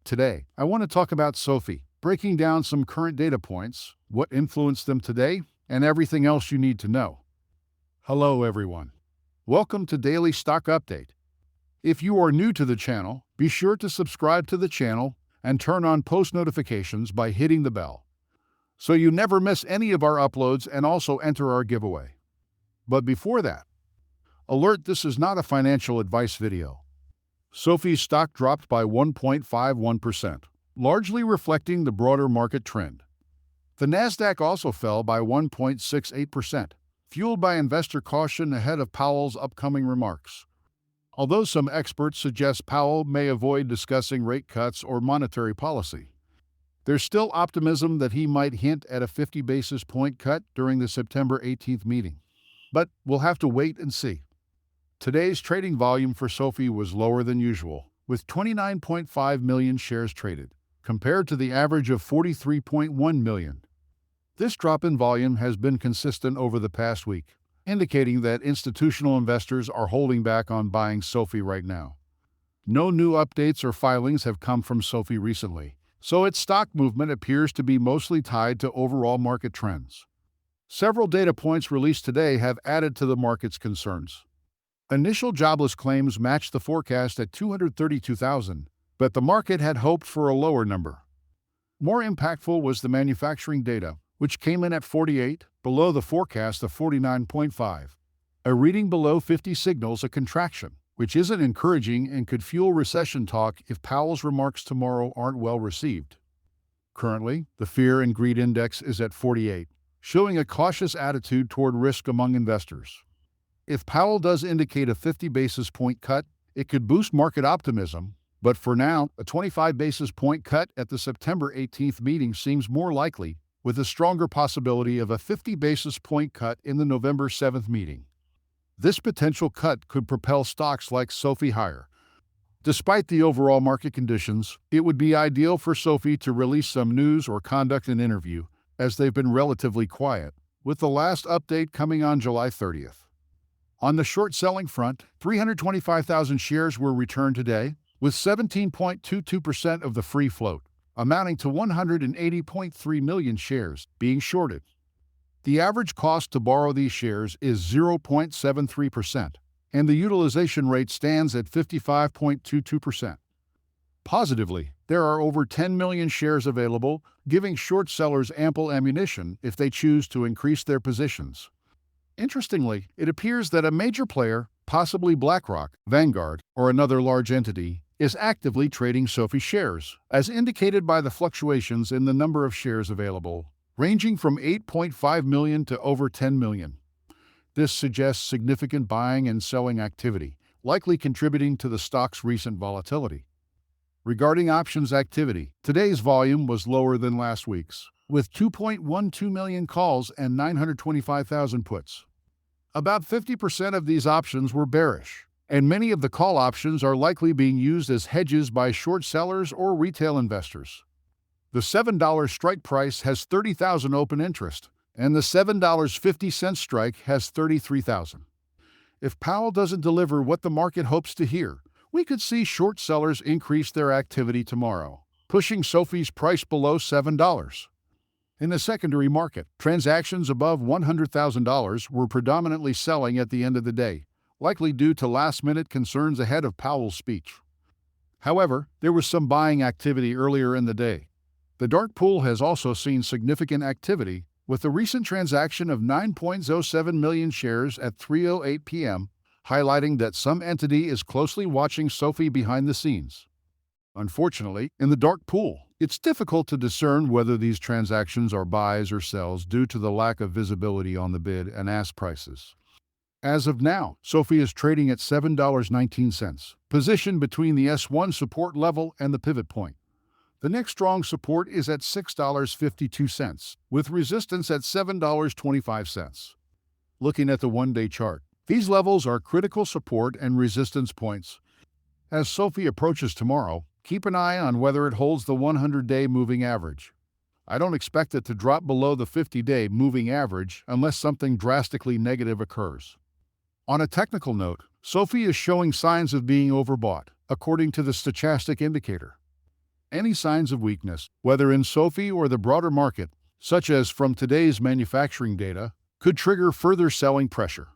Today, I want to talk about SoFi, breaking down some current data points, what influenced them today, and everything else you need to know. Hello, everyone. Welcome to Daily Stock Update. If you are new to the channel, be sure to subscribe to the channel and turn on post notifications by hitting the bell, so you never miss any of our uploads and also enter our giveaway. But before that, alert, this is not a financial advice video. SoFi's stock dropped by 1.51%, largely reflecting the broader market trend. The Nasdaq also fell by 1.68%, fueled by investor caution ahead of Powell's upcoming remarks. Although some experts suggest Powell may avoid discussing rate cuts or monetary policy, there's still optimism that he might hint at a 50 basis point cut during the September 18th meeting. But we'll have to wait and see. Today's trading volume for SoFi was lower than usual, with 29.5 million shares traded, compared to the average of 43.1 million. This drop in volume has been consistent over the past week, indicating that institutional investors are holding back on buying SoFi right now. No new updates or filings have come from SoFi recently, so its stock movement appears to be mostly tied to overall market trends. Several data points released today have added to the market's concerns. Initial jobless claims matched the forecast at 232,000, but the market had hoped for a lower number. More impactful was the manufacturing data, which came in at 48, below the forecast of 49.5. A reading below 50 signals a contraction, which isn't encouraging and could fuel recession talk if Powell's remarks tomorrow aren't well received. Currently, the Fear and Greed Index is at 48, showing a cautious attitude toward risk among investors. If Powell does indicate a 50 basis point cut, it could boost market optimism, but for now, a 25 basis point cut at the September 18th meeting seems more likely, with a stronger possibility of a 50 basis point cut in the November 7th meeting. This potential cut could propel stocks like SoFi higher. Despite the overall market conditions, it would be ideal for SoFi to release some news or conduct an interview, as they've been relatively quiet, with the last update coming on July 30th. On the short-selling front, 325,000 shares were returned today, with 17.22% of the free float, amounting to 180.3 million shares, being shorted. The average cost to borrow these shares is 0.73%, and the utilization rate stands at 55.22%. Positively, there are over 10 million shares available, giving short sellers ample ammunition if they choose to increase their positions. Interestingly, it appears that a major player, possibly BlackRock, Vanguard, or another large entity, is actively trading SoFi shares, as indicated by the fluctuations in the number of shares available, ranging from 8.5 million to over 10 million. This suggests significant buying and selling activity, likely contributing to the stock's recent volatility. Regarding options activity, today's volume was lower than last week's, with 2.12 million calls and 925,000 puts. About 50% of these options were bearish, and many of the call options are likely being used as hedges by short sellers or retail investors. The $7 strike price has 30,000 open interest, and the $7.50 strike has 33,000. If Powell doesn't deliver what the market hopes to hear, we could see short sellers increase their activity tomorrow, pushing SoFi's price below $7. In the secondary market, transactions above $100,000 were predominantly selling at the end of the day, likely due to last-minute concerns ahead of Powell's speech. However, there was some buying activity earlier in the day. The dark pool has also seen significant activity, with the recent transaction of 9.07 million shares at 3:08 p.m., highlighting that some entity is closely watching SoFi behind the scenes. Unfortunately, in the dark pool, it's difficult to discern whether these transactions are buys or sells due to the lack of visibility on the bid and ask prices. As of now, SoFi is trading at $7.19, positioned between the S1 support level and the pivot point. The next strong support is at $6.52, with resistance at $7.25. Looking at the one-day chart, these levels are critical support and resistance points. As SoFi approaches tomorrow, keep an eye on whether it holds the 100-day moving average. I don't expect it to drop below the 50-day moving average unless something drastically negative occurs. On a technical note, SoFi is showing signs of being overbought, according to the stochastic indicator. Any signs of weakness, whether in SoFi or the broader market, such as from today's manufacturing data, could trigger further selling pressure.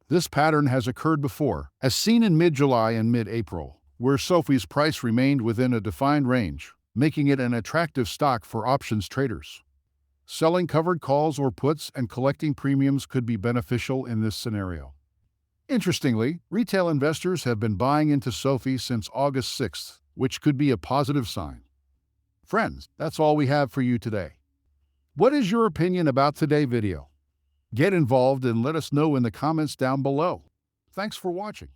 This pattern has occurred before, as seen in mid-July and mid-April, where SoFi's price remained within a defined range, making it an attractive stock for options traders. Selling covered calls or puts and collecting premiums could be beneficial in this scenario. Interestingly, retail investors have been buying into SoFi since August 6th, which could be a positive sign. Friends, that's all we have for you today. What is your opinion about today's video? Get involved and let us know in the comments down below. Thanks for watching.